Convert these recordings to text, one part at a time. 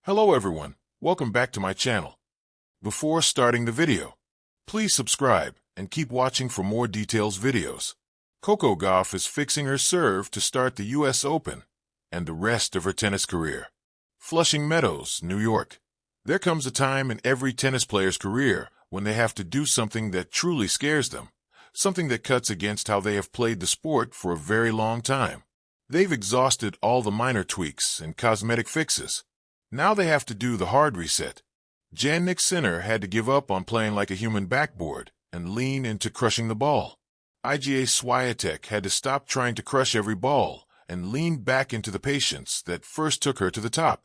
Hello everyone, welcome back to my channel. Before starting the video, please subscribe and keep watching for more details videos. Coco Gauff is fixing her serve to start the US Open and the rest of her tennis career. Flushing Meadows, New York. There comes a time in every tennis player's career when they have to do something that truly scares them, something that cuts against how they have played the sport for a very long time. They've exhausted all the minor tweaks and cosmetic fixes. Now they have to do the hard reset. Jannik Sinner had to give up on playing like a human backboard and lean into crushing the ball. Iga Swiatek had to stop trying to crush every ball and lean back into the patience that first took her to the top.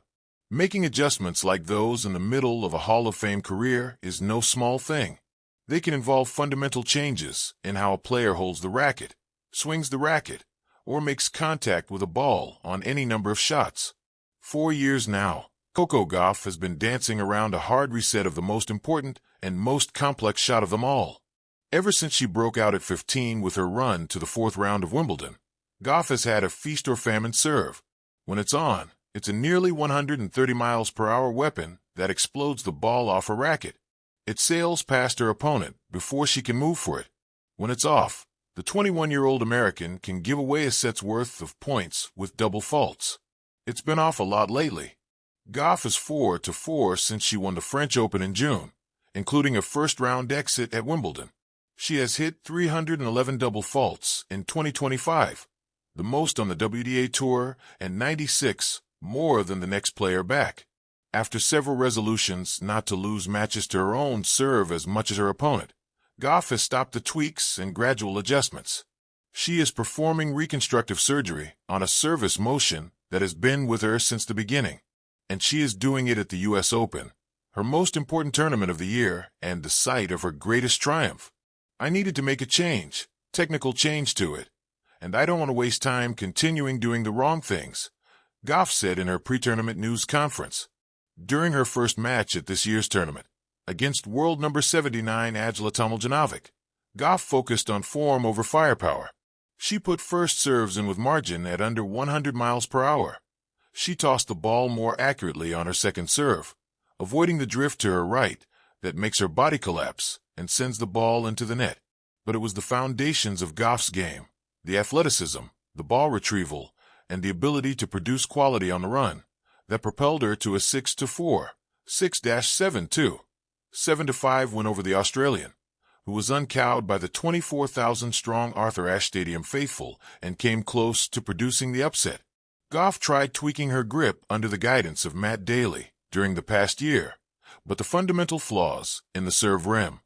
Making adjustments like those in the middle of a Hall of Fame career is no small thing. They can involve fundamental changes in how a player holds the racket, swings the racket, or makes contact with a ball on any number of shots. 4 years now, Coco Gauff has been dancing around a hard reset of the most important and most complex shot of them all. Ever since she broke out at 15 with her run to the fourth round of Wimbledon, Gauff has had a feast or famine serve. When it's on, it's a nearly 130 miles per hour weapon that explodes the ball off her racket. It sails past her opponent before she can move for it. When it's off, the 21-year-old American can give away a set's worth of points with double faults. It's been off a lot lately. Gauff is 4-4 since she won the French Open in June, including a first-round exit at Wimbledon. She has hit 311 double faults in 2025, the most on the WTA Tour, and 96 more than the next player back. After several resolutions not to lose matches to her own serve as much as her opponent, Gauff has stopped the tweaks and gradual adjustments. She is performing reconstructive surgery on a service motion that has been with her since the beginning, and she is doing it at the US Open, her most important tournament of the year and the site of her greatest triumph. I needed to make a change, technical change to it, and I don't want to waste time continuing doing the wrong things, Gauff said in her pre-tournament news conference. During her first match at this year's tournament, against world number 79 Ajla Tomljanovic, Gauff focused on form over firepower. She put first serves in with margin at under 100 miles per hour. She tossed the ball more accurately on her second serve, avoiding the drift to her right that makes her body collapse and sends the ball into the net. But it was the foundations of Gauff's game, the athleticism, the ball retrieval, and the ability to produce quality on the run, that propelled her to a 6-4, 6-7-2, 7-5 win over the Australian, who was uncowed by the 24,000-strong Arthur Ashe Stadium faithful and came close to producing the upset. Gauff tried tweaking her grip under the guidance of Matt Daly during the past year, but the fundamental flaws in the serve rim.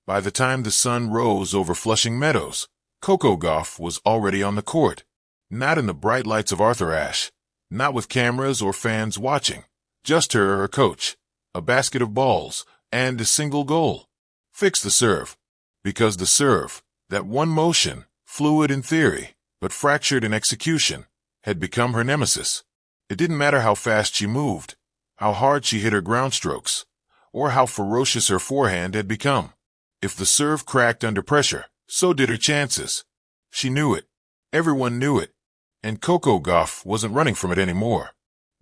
By the time the sun rose over Flushing Meadows, Coco Gauff was already on the court, not in the bright lights of Arthur Ashe, not with cameras or fans watching, just her coach, a basket of balls, and a single goal. Fix the serve. Because the serve, that one motion, fluid in theory, but fractured in execution, had become her nemesis. It didn't matter how fast she moved, how hard she hit her ground strokes, or how ferocious her forehand had become. If the serve cracked under pressure, so did her chances. She knew it. Everyone knew it. And Coco Gauff wasn't running from it anymore.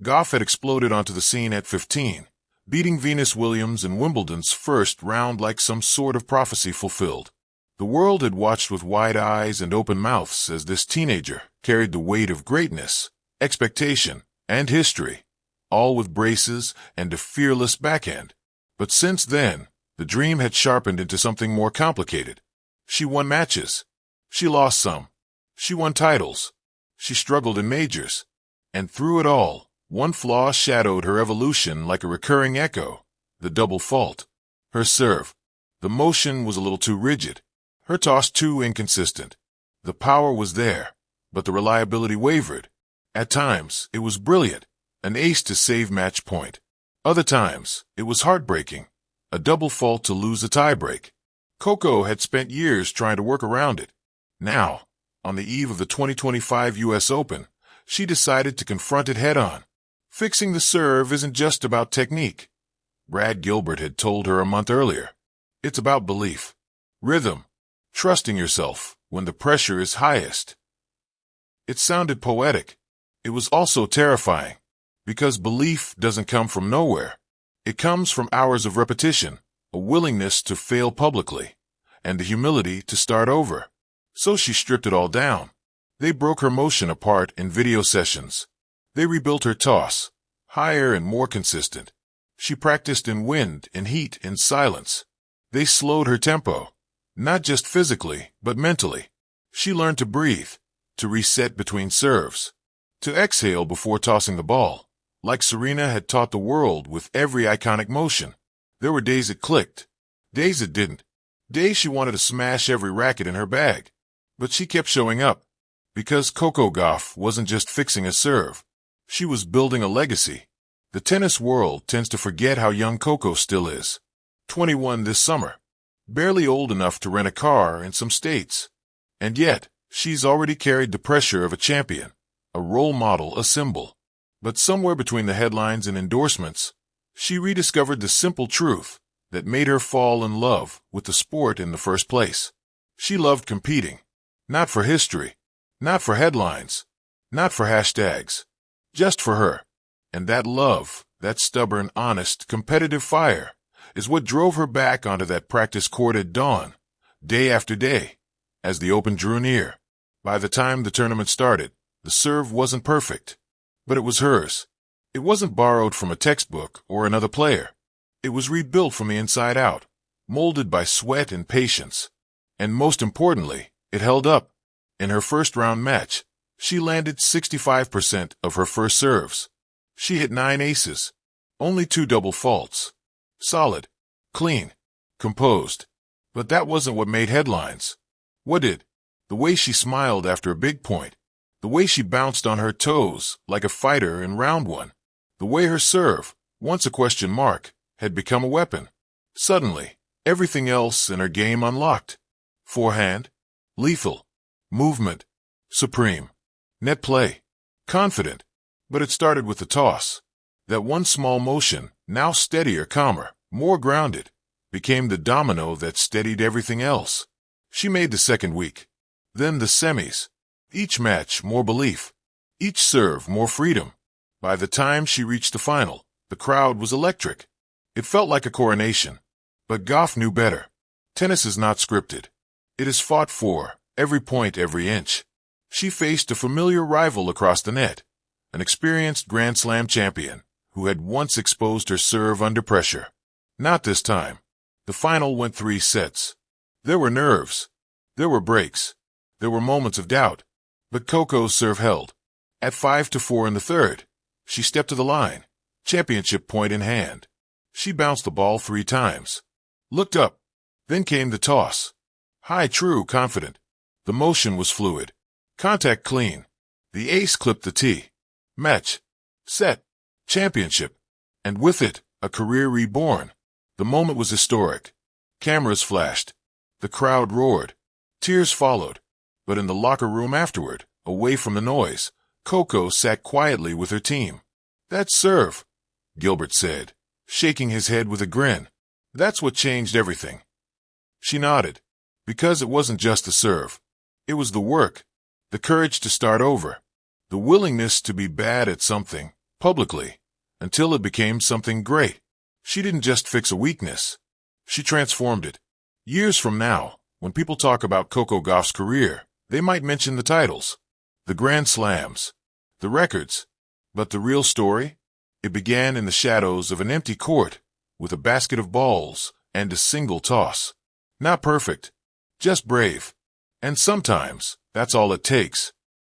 Gauff had exploded onto the scene at 15, beating Venus Williams in Wimbledon's first round like some sort of prophecy fulfilled. The world had watched with wide eyes and open mouths as this teenager carried the weight of greatness, expectation, and history, all with braces and a fearless backhand. But since then, the dream had sharpened into something more complicated. She won matches. She lost some. She won titles. She struggled in majors. And through it all, one flaw shadowed her evolution like a recurring echo, the double fault. Her serve. The motion was a little too rigid. Her toss too inconsistent. The power was there, but the reliability wavered. At times, it was brilliant, an ace to save match point. Other times, it was heartbreaking, a double fault to lose a tiebreak. Coco had spent years trying to work around it. Now, on the eve of the 2025 US Open, she decided to confront it head-on. Fixing the serve isn't just about technique. Brad Gilbert had told her a month earlier. It's about belief, rhythm, trusting yourself when the pressure is highest. It sounded poetic. It was also terrifying. Because belief doesn't come from nowhere. It comes from hours of repetition, a willingness to fail publicly, and the humility to start over. So she stripped it all down. They broke her motion apart in video sessions. They rebuilt her toss, higher and more consistent. She practiced in wind, in heat, in silence. They slowed her tempo, not just physically, but mentally. She learned to breathe, to reset between serves, to exhale before tossing the ball, like Serena had taught the world with every iconic motion. There were days it clicked, days it didn't, days she wanted to smash every racket in her bag. But she kept showing up, because Coco Gauff wasn't just fixing a serve. She was building a legacy. The tennis world tends to forget how young Coco still is. 21 this summer. Barely old enough to rent a car in some states. And yet, she's already carried the pressure of a champion, a role model, a symbol. But somewhere between the headlines and endorsements, she rediscovered the simple truth that made her fall in love with the sport in the first place. She loved competing. Not for history, not for headlines, not for hashtags, just for her. And that love, that stubborn, honest, competitive fire, is what drove her back onto that practice court at dawn, day after day, as the Open drew near. By the time the tournament started, the serve wasn't perfect, but it was hers. It wasn't borrowed from a textbook or another player. It was rebuilt from the inside out, molded by sweat and patience. And most importantly, it held up. In her first-round match, she landed 65% of her first serves. She hit 9 aces, only 2 double faults. Solid, clean, composed. But that wasn't what made headlines. What did? The way she smiled after a big point. The way she bounced on her toes like a fighter in round 1. The way her serve, once a question mark, had become a weapon. Suddenly, everything else in her game unlocked. Forehand, lethal. Movement, supreme. Net play, confident. But it started with the toss. That one small motion, now steadier, calmer, more grounded, became the domino that steadied everything else. She made the second week. Then the semis. Each match, more belief. Each serve, more freedom. By the time she reached the final, the crowd was electric. It felt like a coronation. But Gauff knew better. Tennis is not scripted. It is fought for, every point, every inch. She faced a familiar rival across the net, an experienced Grand Slam champion who had once exposed her serve under pressure. Not this time. The final went 3 sets. There were nerves. There were breaks. There were moments of doubt. But Coco's serve held. At 5-4 in the third, she stepped to the line, championship point in hand. She bounced the ball 3 times. Looked up. Then came the toss. High, true, confident. The motion was fluid. Contact clean. The ace clipped the tee. Match. Set. Championship. And with it, a career reborn. The moment was historic. Cameras flashed. The crowd roared. Tears followed. But in the locker room afterward, away from the noise, Coco sat quietly with her team. "That serve," Gilbert said, shaking his head with a grin. "That's what changed everything." She nodded. Because it wasn't just the serve. It was the work, the courage to start over, the willingness to be bad at something, publicly, until it became something great. She didn't just fix a weakness. She transformed it. Years from now, when people talk about Coco Gauff's career, they might mention the titles, the Grand Slams, the records. But the real story? It began in the shadows of an empty court, with a basket of balls and a single toss. Not perfect, just brave. And sometimes, that's all it takes.